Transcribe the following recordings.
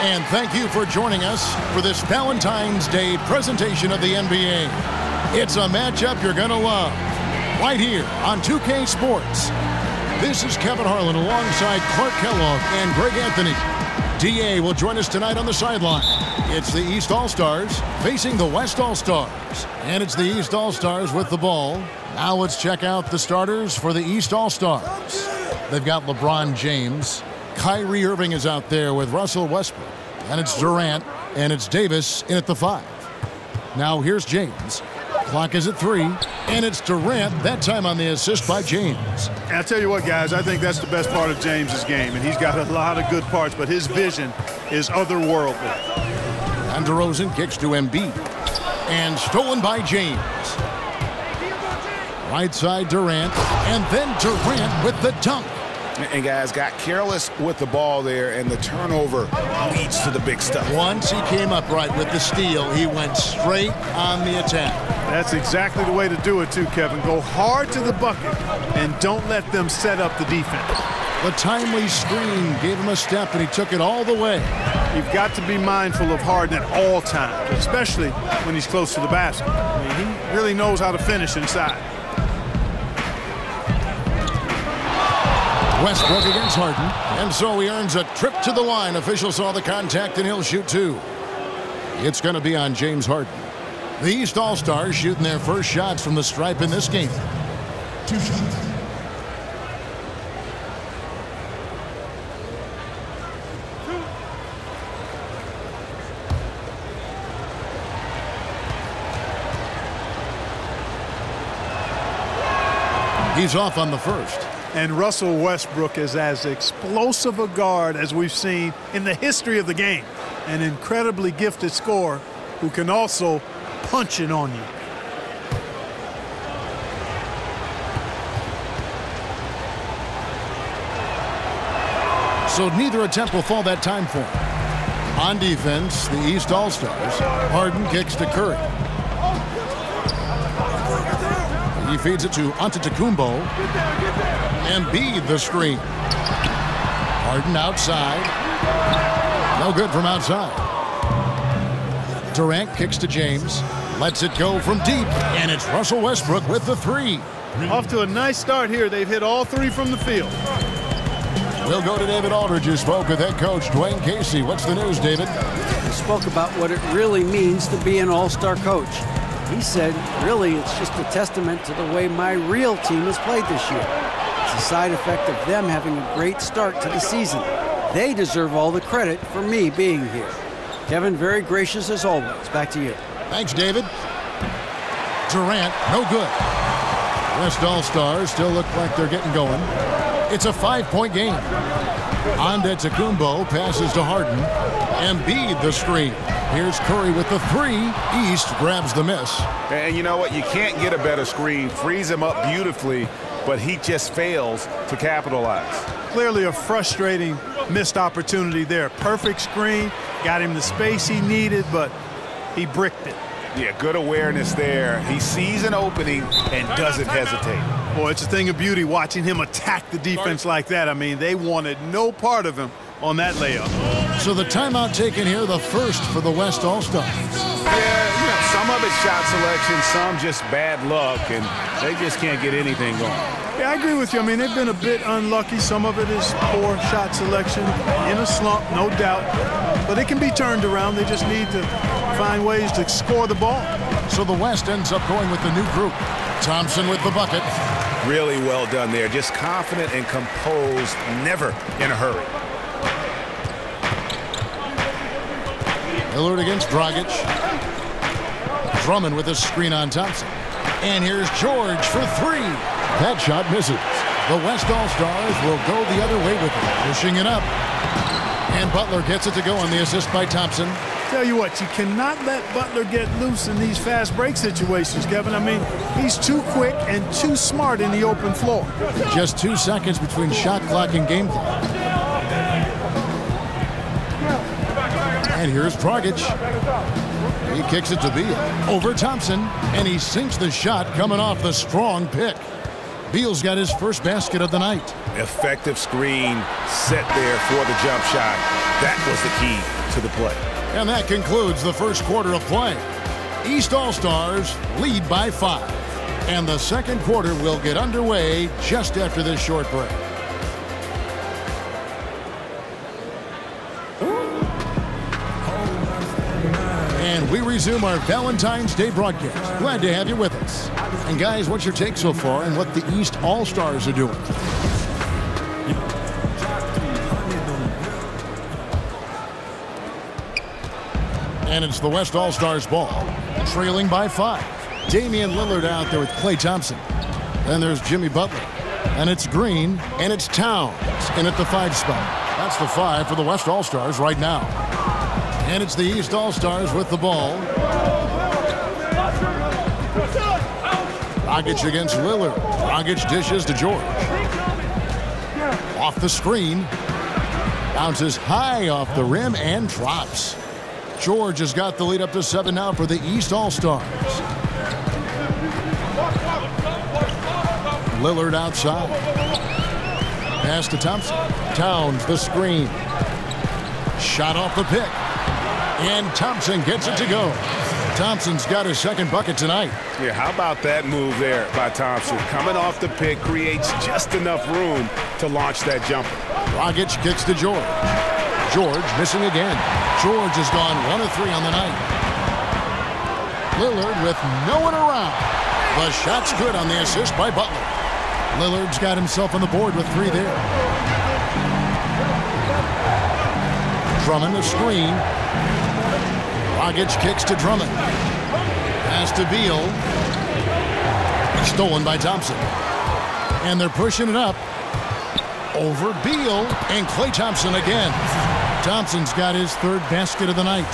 And thank you for joining us for this Valentine's Day presentation of the NBA. It's a matchup you're going to love right here on 2K Sports. This is Kevin Harlan alongside Clark Kellogg and Greg Anthony. DA will join us tonight on the sideline. It's the East All-Stars facing the West All-Stars. And it's the East All-Stars with the ball. Now let's check out the starters for the East All-Stars. They've got LeBron James. Kyrie Irving is out there with Russell Westbrook. And it's Durant. And it's Davis in at the 5. Now here's James. Clock is at 3. And it's Durant, that time on the assist by James. And I'll tell you what, guys, I think that's the best part of James's game. And he's got a lot of good parts, but his vision is otherworldly. And DeRozan kicks to Embiid. And stolen by James. Right side Durant. And then Durant with the dunk. And guys got careless with the ball there, and the turnover leads to the big stuff. Once he came up right with the steal, he went straight on the attack. That's exactly the way to do it too, Kevin. Go hard to the bucket and don't let them set up the defense. The timely screen gave him a step, and he took it all the way. You've got to be mindful of Harden at all times, especially when he's close to the basket. I mean, he really knows how to finish inside. Westbrook against Harden, and so he earns a trip to the line. Officials saw the contact, and he'll shoot 2. It's going to be on James Harden. The East All-Stars shooting their first shots from the stripe in this game. 2 shots. He's off on the first. And Russell Westbrook is as explosive a guard as we've seen in the history of the game. An incredibly gifted scorer who can also punch it on you. So neither attempt will fall that time for him. On defense, the East All-Stars. Harden kicks to Curry. He feeds it to Antetokounmpo. Embiid the screen. Harden outside. No good from outside. Durant kicks to James. Lets it go from deep. And it's Russell Westbrook with the 3. Off to a nice start here. They've hit all 3 from the field. We'll go to David Aldridge, who spoke with head coach Dwayne Casey. What's the news, David? He spoke about what it really means to be an all-star coach. He said, really, it's just a testament to the way my real team has played this year. It's a side effect of them having a great start to the season. They deserve all the credit for me being here. Kevin, very gracious as always. Back to you. Thanks, David. Durant, no good. West All-Stars still look like they're getting going. It's a 5-point game. Antetokounmpo passes to Harden. Embiid the screen. Here's Curry with the 3. East grabs the miss. And you know what? You can't get a better screen. Frees him up beautifully, but he just fails to capitalize. Clearly a frustrating missed opportunity there. Perfect screen, got him the space he needed, but he bricked it. Yeah, good awareness there. He sees an opening and doesn't hesitate. Boy, it's a thing of beauty watching him attack the defense like that. I mean, they wanted no part of him on that layup. So the timeout taken here, the first for the West All-Stars. Yeah, you know, some of it's shot selection, some just bad luck, and they just can't get anything going. Yeah, I agree with you. I mean, they've been a bit unlucky. Some of it is poor shot selection, in a slump, no doubt. But it can be turned around. They just need to find ways to score the ball. So the West ends up going with the new group. Thompson with the bucket. Really well done there. Just confident and composed, never in a hurry. Lillard against Dragic. Drummond with a screen on Thompson. And here's George for 3. That shot misses. The West All-Stars will go the other way with it, pushing it up. And Butler gets it to go on the assist by Thompson. Tell you what, you cannot let Butler get loose in these fast break situations, Kevin. I mean, he's too quick and too smart in the open floor. Just 2 seconds between shot clock and game clock. And here's Dragic. He kicks it to Beal. Over Thompson, and he sinks the shot coming off the strong pick. Beal's got his first basket of the night. Effective screen set there for the jump shot. That was the key to the play. And that concludes the first quarter of play. East All-Stars lead by 5. And the second quarter will get underway just after this short break. And we resume our Valentine's Day broadcast. Glad to have you with us. And guys, what's your take so far on what the East All-Stars are doing? And it's the West All-Stars ball, trailing by 5. Damian Lillard out there with Klay Thompson. Then there's Jimmy Butler. And it's Green, and it's Towns in at the 5 spot. That's the 5 for the West All-Stars right now. And it's the East All-Stars with the ball. Dragic against Lillard. Dragic dishes to George. Off the screen. Bounces high off the rim and drops. George has got the lead up to 7 now for the East All-Stars. Lillard outside. Pass to Thompson. Towns the screen. Shot off the pick. And Thompson gets it to go. Thompson's got his second bucket tonight. Yeah, how about that move there by Thompson? Coming off the pick creates just enough room to launch that jumper. Dragic kicks to George. George missing again. George has gone 1 of 3 on the night. Lillard with no one around. The shot's good on the assist by Butler. Lillard's got himself on the board with 3 there. Drummond the screen. Dragic kicks to Drummond. Pass to Beal. Stolen by Thompson. And they're pushing it up. Over Beal. And Klay Thompson again. Thompson's got his 3rd basket of the night.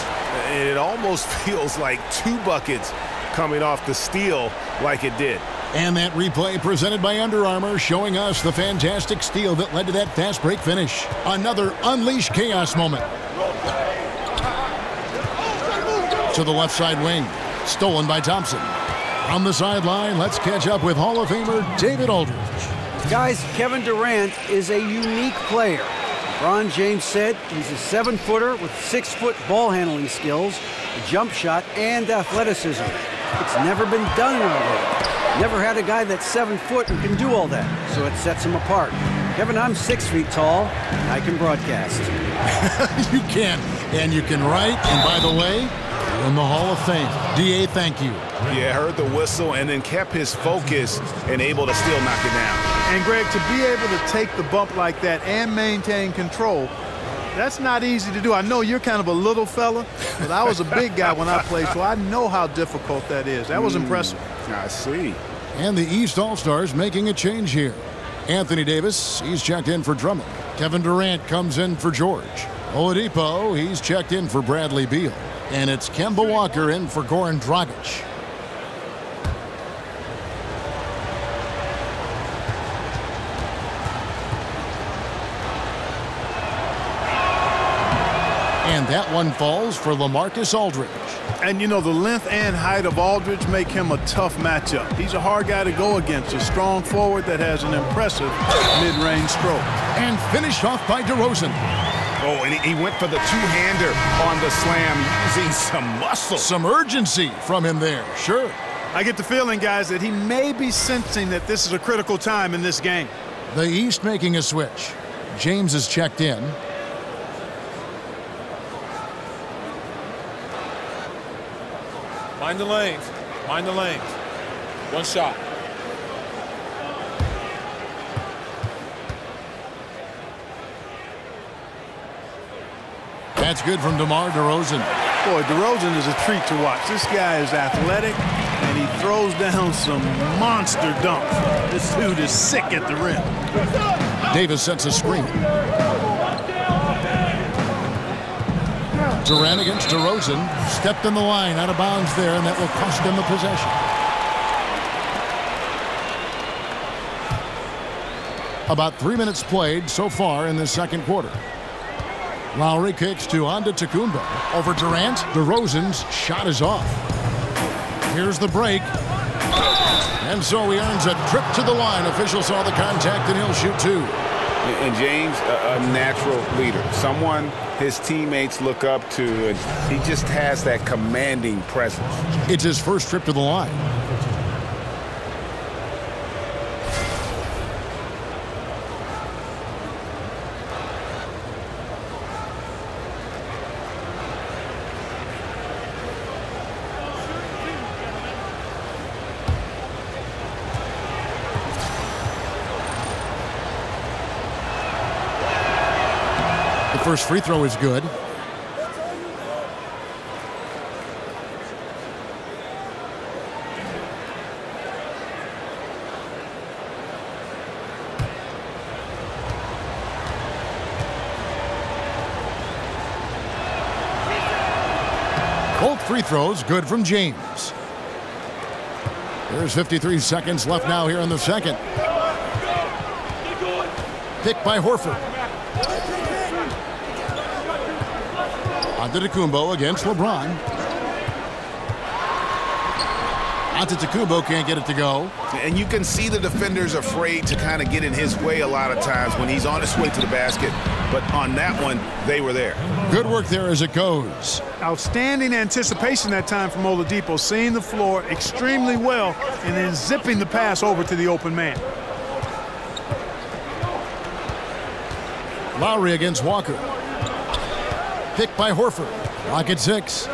It almost feels like 2 buckets coming off the steal like it did. And that replay presented by Under Armour showing us the fantastic steal that led to that fast break finish. Another unleashed chaos moment. To the left side wing. Stolen by Thompson. On the sideline, let's catch up with Hall of Famer David Aldridge. Guys, Kevin Durant is a unique player. LeBron James said he's a 7-footer with 6-foot ball handling skills, a jump shot, and athleticism. It's never been done in our league. Never had a guy that's 7 foot and can do all that, so it sets him apart. Kevin, I'm 6 feet tall, and I can broadcast. You can, and you can write, and by the way, you're in the Hall of Fame. D.A., thank you. Yeah, heard the whistle and then kept his focus and able to still knock it down. And, Greg, to be able to take the bump like that and maintain control, that's not easy to do. I know you're kind of a little fella, but I was a big guy when I played, so I know how difficult that is. That was impressive. I see. And the East All-Stars making a change here. Anthony Davis, he's checked in for Drummond. Kevin Durant comes in for George. Oladipo, he's checked in for Bradley Beal. And it's Kemba Walker in for Goran Dragic. And that one falls for LaMarcus Aldridge. And, you know, the length and height of Aldridge make him a tough matchup. He's a hard guy to go against, a strong forward that has an impressive mid-range stroke. And finished off by DeRozan. Oh, and he went for the two-hander on the slam, using some muscle. Some urgency from him there, sure. I get the feeling, guys, that he may be sensing that this is a critical time in this game. The East making a switch. James is checked in. Mind the lanes. Mind the lanes. One shot. That's good from DeMar DeRozan. Boy, DeRozan is a treat to watch. This guy is athletic, and he throws down some monster dunks. This dude is sick at the rim. Davis sets a screen. Durant against DeRozan. Stepped in the line, out of bounds there, and that will cost him the possession. About 3 minutes played so far in the second quarter. Lowry kicks to Antetokounmpo. Over Durant. DeRozan's shot is off. Here's the break. And so he earns a trip to the line. Official saw the contact, and he'll shoot 2. And James, a natural leader, someone his teammates look up to, and he just has that commanding presence. It's his first trip to the line. First free throw is good. Both free throws good from James. There's 53 seconds left now here in the second. Pick by Horford. Antetokounmpo against LeBron. Antetokounmpo can't get it to go. And you can see the defenders afraid to kind of get in his way a lot of times when he's on his way to the basket. But on that one, they were there. Good work there as it goes. Outstanding anticipation that time from Oladipo, seeing the floor extremely well and then zipping the pass over to the open man. Lowry against Walker. Pick by Horford. Lock at 6.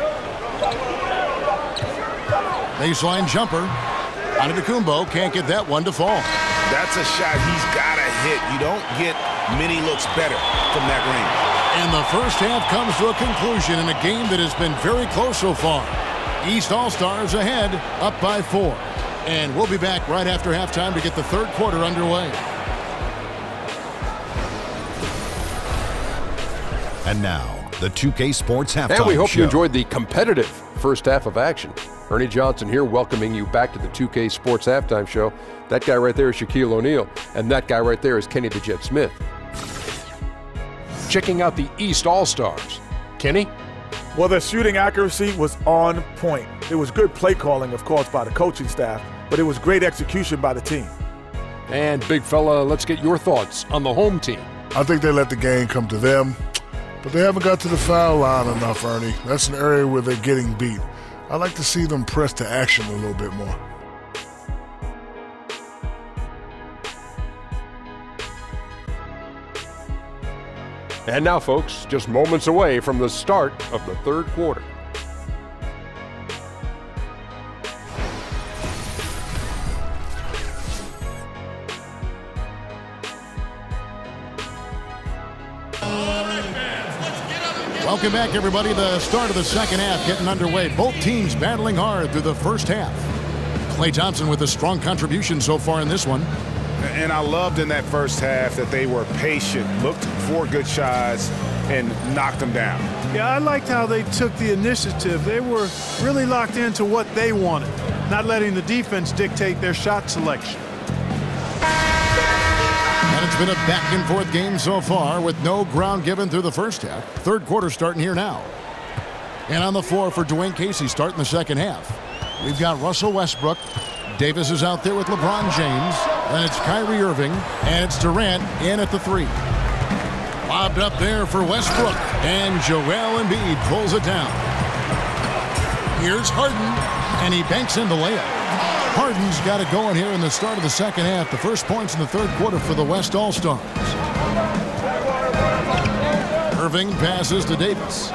Baseline jumper. Antetokounmpo can't get that one to fall. That's a shot he's got to hit. You don't get many looks better from that range. And the first half comes to a conclusion in a game that has been very close so far. East All-Stars ahead, up by 4. And we'll be back right after halftime to get the third quarter underway. And now, the 2K Sports Halftime Show. And we hope you enjoyed the competitive first half of action. Ernie Johnson here welcoming you back to the 2K Sports Halftime Show. That guy right there is Shaquille O'Neal, and that guy right there is Kenny the Jet Smith. Checking out the East All-Stars. Kenny? Well, their shooting accuracy was on point. It was good play calling, of course, by the coaching staff, but it was great execution by the team. And big fella, let's get your thoughts on the home team. I think they let the game come to them, but they haven't got to the foul line enough, Ernie. That's an area where they're getting beat. I'd like to see them press to action a little bit more. And now, folks, just moments away from the start of the third quarter. Welcome back, everybody. The start of the second half getting underway. Both teams battling hard through the first half. Klay Thompson with a strong contribution so far in this one. And I loved in that first half that they were patient, looked for good shots, and knocked them down. Yeah, I liked how they took the initiative. They were really locked into what they wanted, not letting the defense dictate their shot selection. And it's been a back-and-forth game so far with no ground given through the first half. Third quarter starting here now. And on the floor for Dwayne Casey starting the second half. We've got Russell Westbrook. Davis is out there with LeBron James. And it's Kyrie Irving. And it's Durant in at the 3. Lobbed up there for Westbrook. And Joel Embiid pulls it down. Here's Harden. And he banks in the layup. Harden's got it going here in the start of the second half. The first points in the third quarter for the West All-Stars. Irving passes to Davis.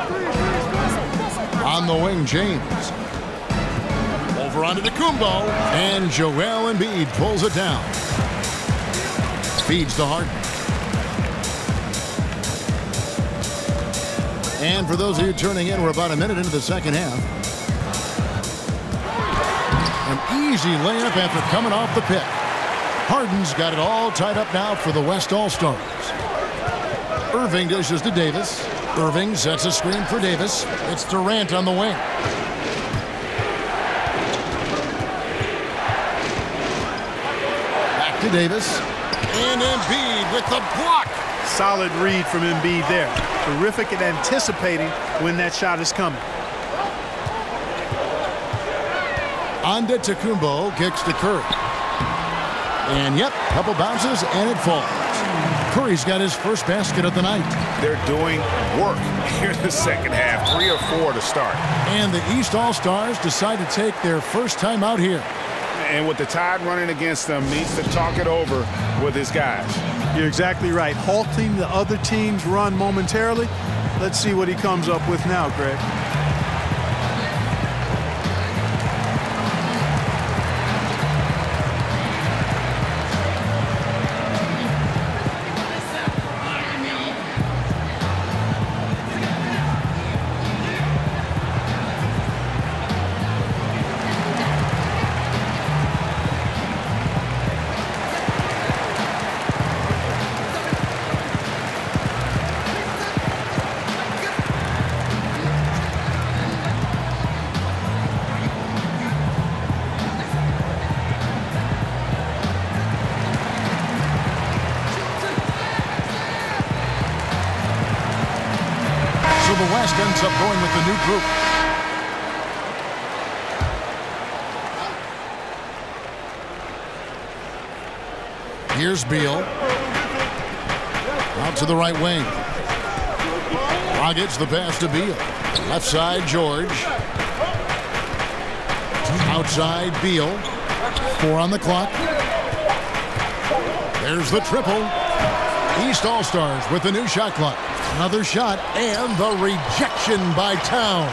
On the wing, James. Over onto Antetokounmpo. And Joel Embiid pulls it down. Feeds to Harden. And for those of you tuning in, we're about a minute into the second half. An easy layup after coming off the pick. Harden's got it all tied up now for the West All-Stars. Irving dishes to Davis. Irving sets a screen for Davis. It's Durant on the wing. Back to Davis. And Embiid with the block. Solid read from Embiid there. Terrific at anticipating when that shot is coming. Antetokounmpo kicks to Curry. And yep, couple bounces and it falls. Curry's got his first basket of the night. They're doing work here in the second half. 3 or 4 to start. And the East All-Stars decide to take their first time out here. And with the tide running against them, needs to talk it over with his guys. You're exactly right. Halting the other team's run momentarily. Let's see what he comes up with now, Greg. The West ends up going with the new group. Here's Beal. Out to the right wing. Dragic the pass to Beal. Left side, George. Outside, Beal. 4 on the clock. There's the triple. East All-Stars with the new shot clock. Another shot, and the rejection by Towns.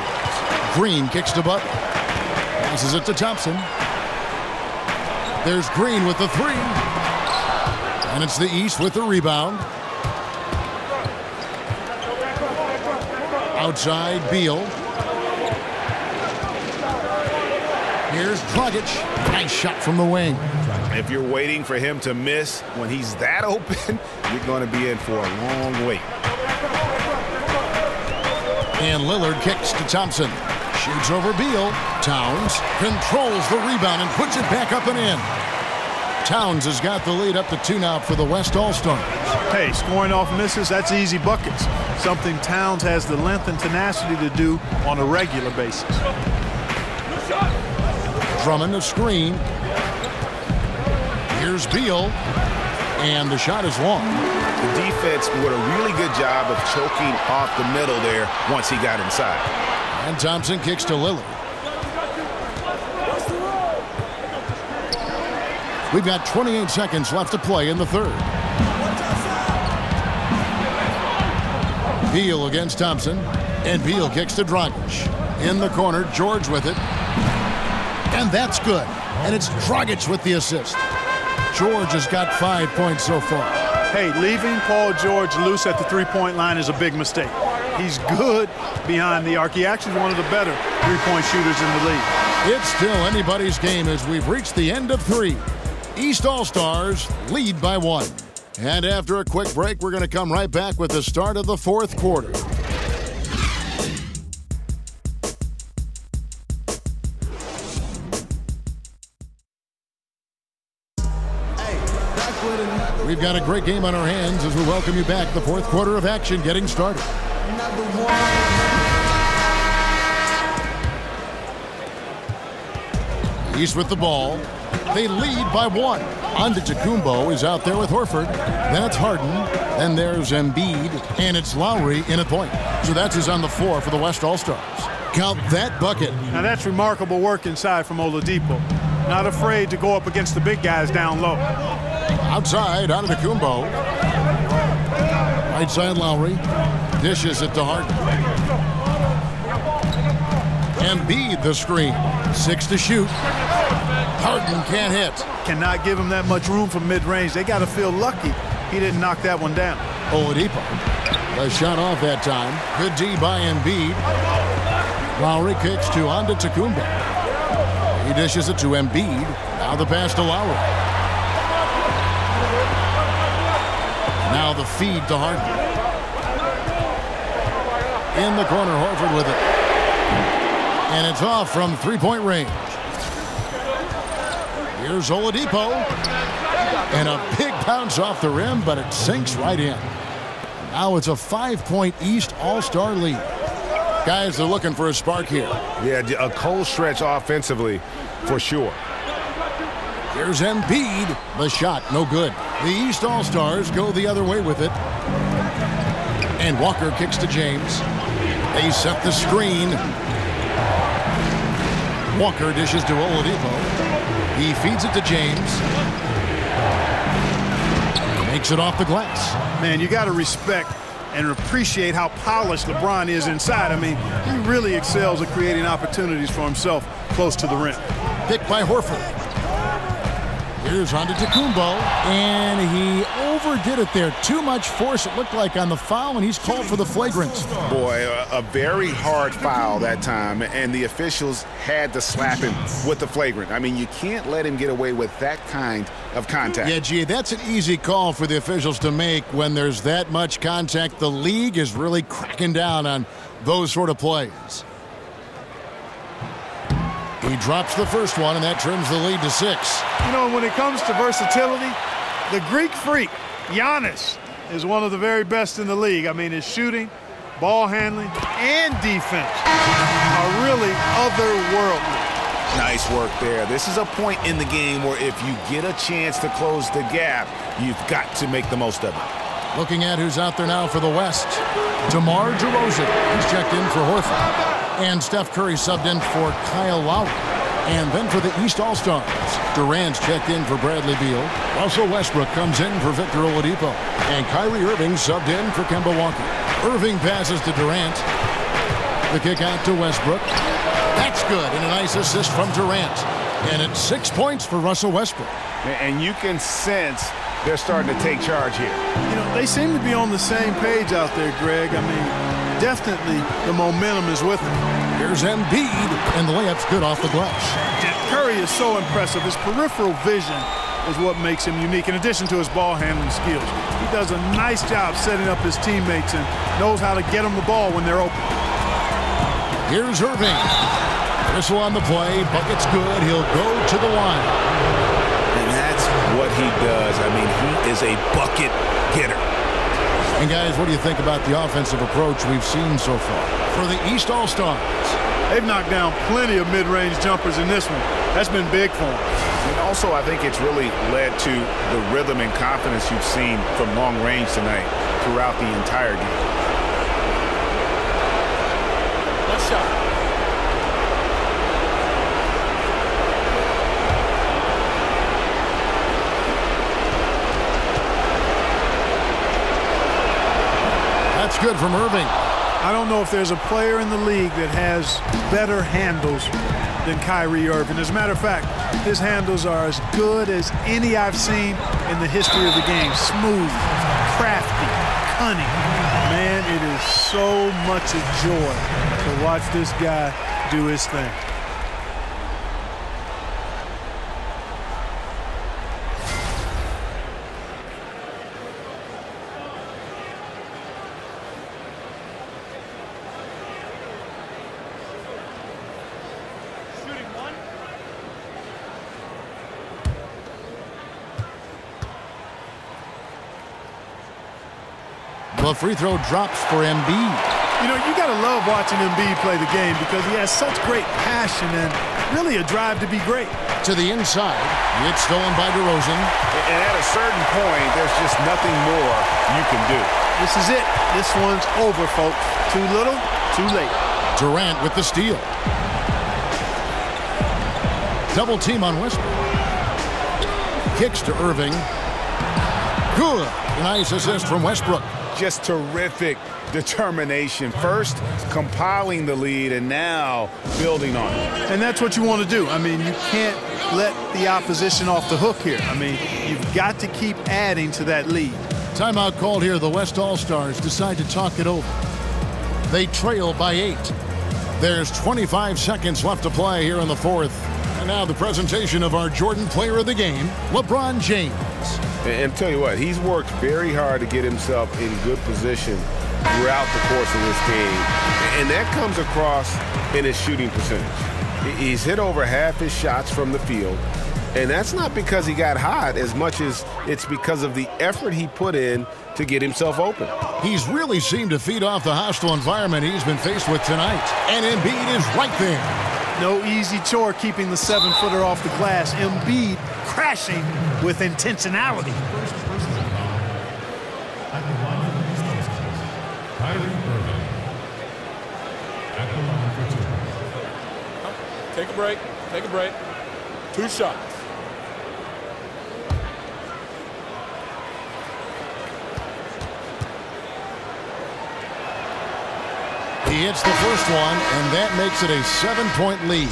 Green kicks to Butler. Passes it to Thompson. There's Green with the 3. And it's the East with the rebound. Outside, Beal. Here's Dragic. Nice shot from the wing. If you're waiting for him to miss when he's that open, you're going to be in for a long wait. And Lillard kicks to Thompson. Shoots over Beal. Towns controls the rebound and puts it back up and in. Towns has got the lead up to 2 now for the West All-Stars. Hey, scoring off misses, that's easy buckets. Something Towns has the length and tenacity to do on a regular basis. Drummond a screen. Here's Beal. And the shot is long. The defense did a really good job of choking off the middle there once he got inside. And Thompson kicks to Lillard. We've got 28 seconds left to play in the third. Beal against Thompson. And Beal kicks to Dragic. In the corner, George with it. And that's good. And it's Dragic with the assist. George has got 5 points so far. Hey, leaving Paul George loose at the three-point line is a big mistake. He's good behind the arc. He actually is one of the better three-point shooters in the league. It's still anybody's game as we've reached the end of 3. East All-Stars lead by 1. And after a quick break, we're going to come right back with the start of the 4th quarter. We've got a great game on our hands as we welcome you back. The 4th quarter of action getting started. East with the ball. They lead by 1. Antetokounmpo is out there with Horford. Then it's Harden. Then there's Embiid. And it's Lowry in a point. So that's his on the floor for the West All-Stars. Count that bucket. Now that's remarkable work inside from Oladipo. Not afraid to go up against the big guys down low. Outside, Antetokounmpo. Right side, Lowry. Dishes it to Harden. Embiid the screen. 6 to shoot. Harden can't hit. Cannot give him that much room from mid-range. They got to feel lucky he didn't knock that one down. Oladipo. A shot off that time. Good D by Embiid. Lowry kicks to Antetokounmpo. He dishes it to Embiid. Now the pass to Lowry. Now the feed to Harden. In the corner, Horford with it. And it's off from three-point range. Here's Oladipo. And a big bounce off the rim, but it sinks right in. Now it's a 5-point East All-Star lead. Guys are looking for a spark here. Yeah, a cold stretch offensively for sure. Here's Embiid. The shot, no good. The East All-Stars go the other way with it. And Walker kicks to James. They set the screen. Walker dishes to Oladipo. He feeds it to James. Makes it off the glass. Man, you got to respect and appreciate how polished LeBron is inside. I mean, he really excels at creating opportunities for himself close to the rim. Picked by Horford. Here's Antetokounmpo, and he overdid it there. Too much force, it looked like, on the foul, and he's called for the flagrant. Boy, a very hard foul that time, and the officials had to slap him with the flagrant. I mean, you can't let him get away with that kind of contact. Yeah, gee, that's an easy call for the officials to make when there's that much contact. The league is really cracking down on those sort of plays. He drops the first one, and that trims the lead to 6. You know, when it comes to versatility, the Greek freak, Giannis, is one of the very best in the league. I mean, his shooting, ball handling, and defense are really otherworldly. Nice work there. This is a point in the game where if you get a chance to close the gap, you've got to make the most of it. Looking at who's out there now for the West. DeMar DeRozan. He's checked in for Horford. And Steph Curry subbed in for Kyle Lowry. And then for the East All-Stars, Durant's checked in for Bradley Beal. Russell Westbrook comes in for Victor Oladipo. And Kyrie Irving subbed in for Kemba Walker. Irving passes to Durant. The kick out to Westbrook. That's good, and a nice assist from Durant. And it's 6 points for Russell Westbrook. And you can sense they're starting to take charge here. You know, they seem to be on the same page out there, Greg. I mean, definitely the momentum is with them. Here's Embiid, and the layup's good off the glass. Curry is so impressive. His peripheral vision is what makes him unique, in addition to his ball handling skills. He does a nice job setting up his teammates and knows how to get them the ball when they're open. Here's Irving. Whistle on the play. Bucket's good. He'll go to the line. And that's what he does. I mean, he is a bucket getter. And guys, what do you think about the offensive approach we've seen so far for the East All-Stars? They've knocked down plenty of mid-range jumpers in this one. That's been big for them. And also, I think it's really led to the rhythm and confidence you've seen from long range tonight throughout the entire game. One shot. That's good from Irving. I don't know if there's a player in the league that has better handles than Kyrie Irving. As a matter of fact, his handles are as good as any I've seen in the history of the game. Smooth, crafty, cunning. Man, it is so much a joy to watch this guy do his thing. The free throw drops for Embiid. You know, you got to love watching Embiid play the game because he has such great passion and really a drive to be great. To the inside. It's stolen by DeRozan. And at a certain point, there's just nothing more you can do. This is it. This one's over, folks. Too little, too late. Durant with the steal. Double team on Westbrook. Kicks to Irving. Good. Nice assist from Westbrook. Just terrific determination. First, compiling the lead, and now building on it. And that's what you want to do. I mean, you can't let the opposition off the hook here. I mean, you've got to keep adding to that lead. Timeout called here. The West All-Stars decide to talk it over. They trail by 8. There's 25 seconds left to play here in the fourth. And now the presentation of our Jordan Player of the Game, LeBron James. And tell you what, he's worked very hard to get himself in good position throughout the course of this game. And that comes across in his shooting percentage. He's hit over half his shots from the field. And that's not because he got hot as much as it's because of the effort he put in to get himself open. He's really seemed to feed off the hostile environment he's been faced with tonight. And Embiid is right there. No easy chore keeping the 7-footer off the glass. Embiid crashing with intentionality. Take a break. Take a break. 2 shots. He hits the first one, and that makes it a 7-point lead.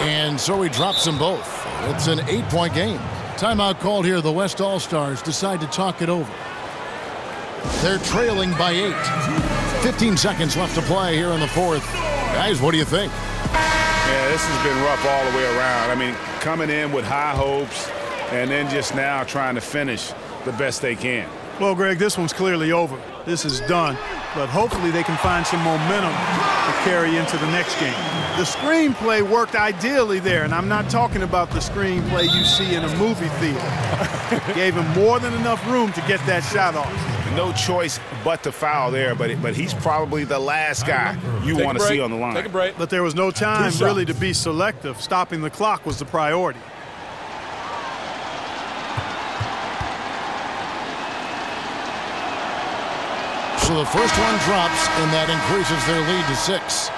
And so he drops them both. It's an 8-point game. Timeout called here. The West All-Stars decide to talk it over. They're trailing by 8. 15 seconds left to play here in the fourth. Guys, what do you think? Yeah, this has been rough all the way around. I mean, coming in with high hopes and then just now trying to finish the best they can. Well, Greg, this one's clearly over. This is done. But hopefully they can find some momentum to carry into the next game. The screenplay worked ideally there, and I'm not talking about the screenplay you see in a movie theater. Gave him more than enough room to get that shot off. No choice but to foul there, but he's probably the last guy you want to see on the line. Take a break. But there was no time really to be selective. Stopping the clock was the priority. So the first one drops, and that increases their lead to 6.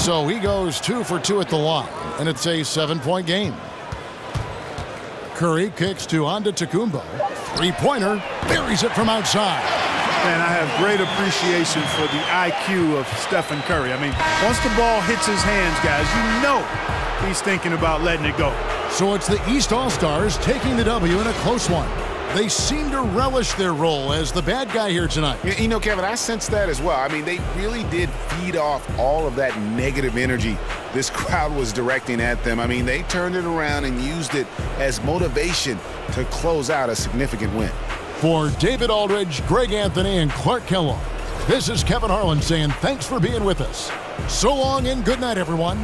So he goes 2 for 2 at the line, and it's a 7-point game. Curry kicks to Antetokounmpo. 3-pointer, buries it from outside. Man, I have great appreciation for the IQ of Stephen Curry. I mean, once the ball hits his hands, guys, you know he's thinking about letting it go. So it's the East All-Stars taking the W in a close one. They seem to relish their role as the bad guy here tonight. You know, Kevin, I sense that as well. I mean, they really did feed off all of that negative energy this crowd was directing at them. I mean, they turned it around and used it as motivation to close out a significant win. For David Aldridge, Greg Anthony, and Clark Kellogg, this is Kevin Harlan saying thanks for being with us. So long and good night, everyone.